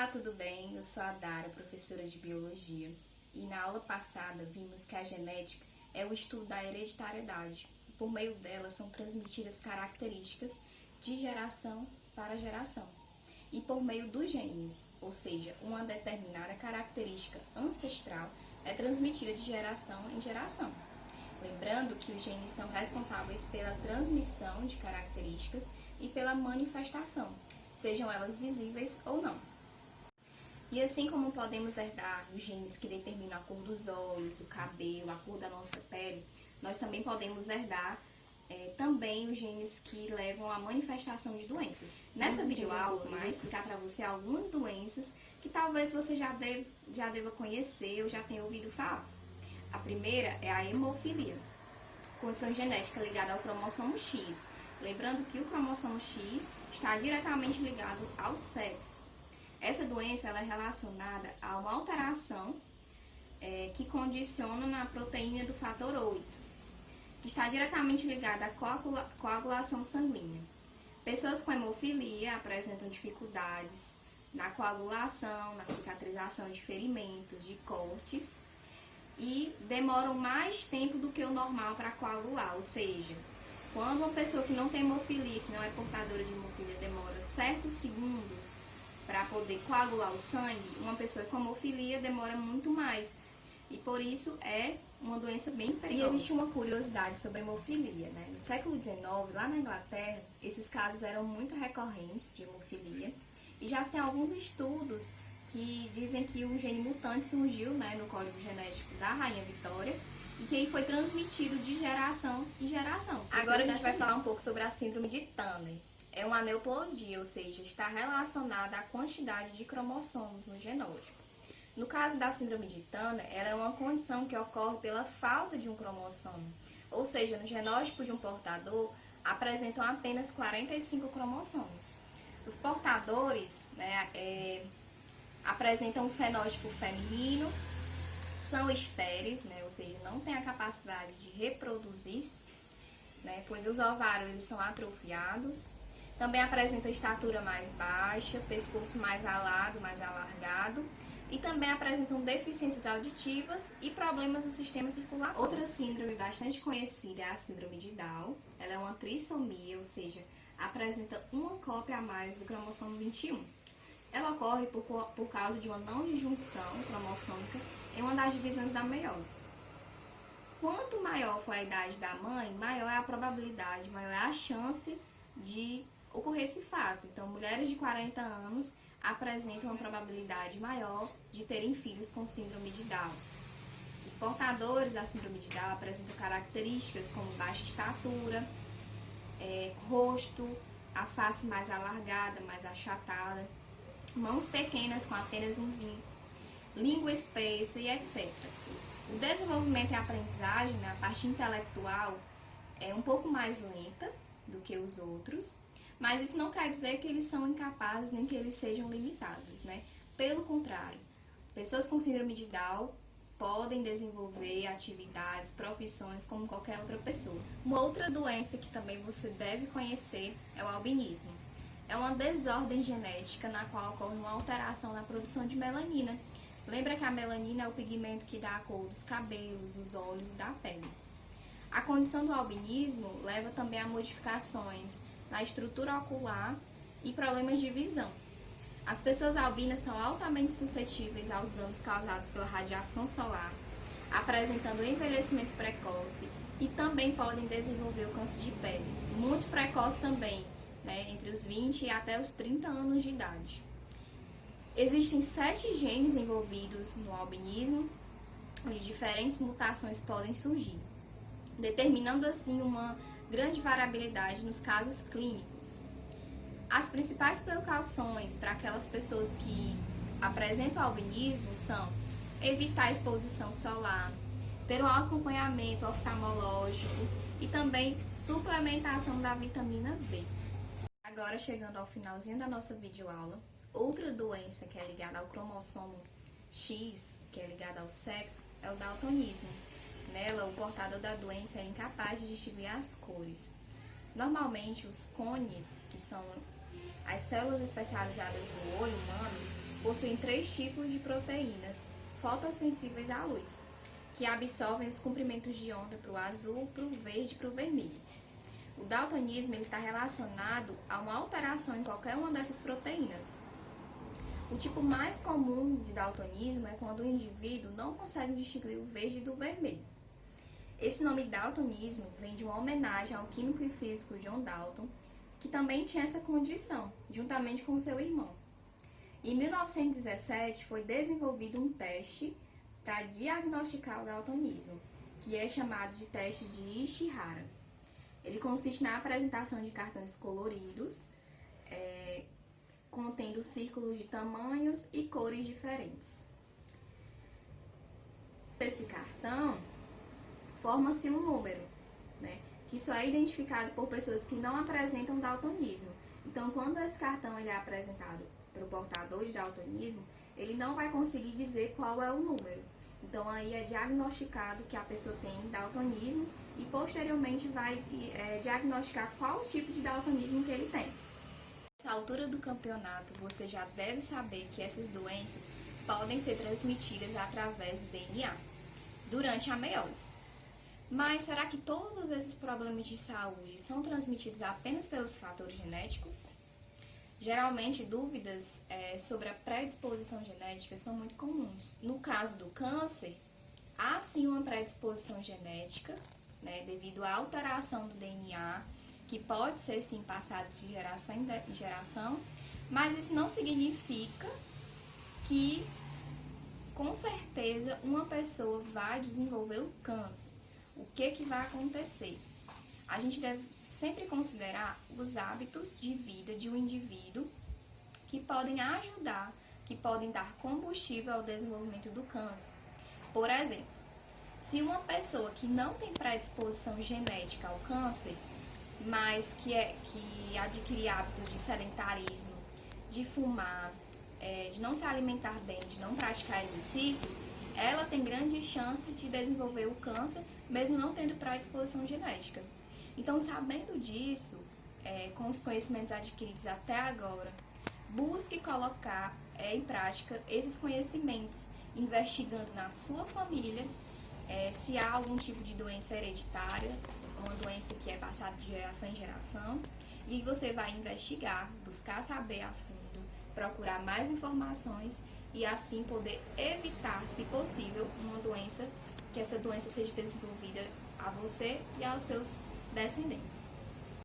Olá, tudo bem? Eu sou a Dara, professora de Biologia, e na aula passada vimos que a genética é o estudo da hereditariedade. Por meio dela são transmitidas características de geração para geração. E por meio dos genes, ou seja, uma determinada característica ancestral é transmitida de geração em geração. Lembrando que os genes são responsáveis pela transmissão de características e pela manifestação, sejam elas visíveis ou não. E assim como podemos herdar os genes que determinam a cor dos olhos, do cabelo, a cor da nossa pele, nós também podemos herdar também os genes que levam à manifestação de doenças. Nessa videoaula, eu vou explicar para você algumas doenças que talvez você já deva conhecer ou já tenha ouvido falar. A primeira é a hemofilia, condição genética ligada ao cromossomo X. Lembrando que o cromossomo X está diretamente ligado ao sexo. Essa doença ela é relacionada a uma alteração que condiciona na proteína do fator 8, que está diretamente ligada à coagulação sanguínea. Pessoas com hemofilia apresentam dificuldades na coagulação, na cicatrização de ferimentos, de cortes, e demoram mais tempo do que o normal para coagular, ou seja, quando uma pessoa que não tem hemofilia, que não é portadora de hemofilia, demora certos segundos para poder coagular o sangue, uma pessoa com hemofilia demora muito mais. E por isso é uma doença bem perigosa. E existe uma curiosidade sobre a hemofilia, né? No século XIX, lá na Inglaterra, esses casos eram muito recorrentes de hemofilia. E já tem alguns estudos que dizem que o gene mutante surgiu, né, no código genético da Rainha Vitória e que aí foi transmitido de geração em geração. Agora a gente vai falar um pouco sobre a síndrome de Turner. É uma aneuploidia, ou seja, está relacionada à quantidade de cromossomos no genótipo. No caso da síndrome de Turner, ela é uma condição que ocorre pela falta de um cromossomo, ou seja, no genótipo de um portador apresentam apenas 45 cromossomos. Os portadores, né, apresentam um fenótipo feminino, são estéreis, né, ou seja, não têm a capacidade de reproduzir, né, pois os ovários eles são atrofiados. Também apresentam estatura mais baixa, pescoço mais alado, mais alargado, e também apresentam deficiências auditivas e problemas no sistema circulatório. Outra síndrome bastante conhecida é a síndrome de Down. Ela é uma trissomia, ou seja, apresenta uma cópia a mais do cromossomo 21. Ela ocorre por causa de uma não disjunção cromossômica em uma das divisões da meiose. Quanto maior for a idade da mãe, maior é a probabilidade, maior é a chance de ocorrer esse fato. Então, mulheres de 40 anos apresentam uma probabilidade maior de terem filhos com síndrome de Down. Os portadores da síndrome de Down apresentam características como baixa estatura, rosto, a face mais alargada, mais achatada, mãos pequenas com apenas um vinco, língua espessa e etc. O desenvolvimento e a aprendizagem, na parte intelectual, é um pouco mais lenta do que os outros, mas isso não quer dizer que eles são incapazes nem que eles sejam limitados, né? Pelo contrário, pessoas com síndrome de Down podem desenvolver atividades, profissões como qualquer outra pessoa. Uma outra doença que também você deve conhecer é o albinismo. É uma desordem genética na qual ocorre uma alteração na produção de melanina. Lembra que a melanina é o pigmento que dá a cor dos cabelos, dos olhos e da pele. A condição do albinismo leva também a modificações na estrutura ocular e problemas de visão. As pessoas albinas são altamente suscetíveis aos danos causados pela radiação solar, apresentando envelhecimento precoce e também podem desenvolver o câncer de pele, muito precoce também, né, entre os 20 e até os 30 anos de idade. Existem 7 genes envolvidos no albinismo, onde diferentes mutações podem surgir, determinando assim uma grande variabilidade nos casos clínicos. As principais precauções para aquelas pessoas que apresentam albinismo são evitar a exposição solar, ter um acompanhamento oftalmológico e também suplementação da vitamina B. Agora, chegando ao finalzinho da nossa videoaula, outra doença que é ligada ao cromossomo X, que é ligada ao sexo, é o daltonismo. Nela, o portador da doença é incapaz de distinguir as cores. Normalmente, os cones, que são as células especializadas do olho humano, possuem 3 tipos de proteínas fotossensíveis à luz, que absorvem os comprimentos de onda para o azul, para o verde e para o vermelho. O daltonismo está relacionado a uma alteração em qualquer uma dessas proteínas. O tipo mais comum de daltonismo é quando o indivíduo não consegue distinguir o verde do vermelho. Esse nome daltonismo vem de uma homenagem ao químico e físico John Dalton, que também tinha essa condição, juntamente com seu irmão. Em 1917 foi desenvolvido um teste para diagnosticar o daltonismo, que é chamado de teste de Ishihara. Ele consiste na apresentação de cartões coloridos, contendo círculos de tamanhos e cores diferentes. Esse cartão forma-se um número, né, que só é identificado por pessoas que não apresentam daltonismo. Então, quando esse cartão ele é apresentado para o portador de daltonismo, ele não vai conseguir dizer qual é o número. Então, aí é diagnosticado que a pessoa tem daltonismo e, posteriormente, vai diagnosticar qual tipo de daltonismo que ele tem. Nessa altura do campeonato, você já deve saber que essas doenças podem ser transmitidas através do DNA durante a meiose. Mas será que todos esses problemas de saúde são transmitidos apenas pelos fatores genéticos? Geralmente, dúvidas sobre a predisposição genética são muito comuns. No caso do câncer, há sim uma predisposição genética, né, devido à alteração do DNA, que pode ser sim passado de geração em geração, mas isso não significa que, com certeza, uma pessoa vai desenvolver o câncer. O que vai acontecer? A gente deve sempre considerar os hábitos de vida de um indivíduo que podem ajudar, que podem dar combustível ao desenvolvimento do câncer. Por exemplo, se uma pessoa que não tem predisposição genética ao câncer, mas que adquire hábitos de sedentarismo, de fumar, de não se alimentar bem, de não praticar exercício, ela tem grande chance de desenvolver o câncer, mesmo não tendo predisposição genética. Então, sabendo disso, com os conhecimentos adquiridos até agora, busque colocar em prática esses conhecimentos, investigando na sua família se há algum tipo de doença hereditária, uma doença que é passada de geração em geração, e você vai investigar, buscar saber a fundo, procurar mais informações e assim poder evitar, se possível, uma doença, que essa doença seja desenvolvida a você e aos seus descendentes.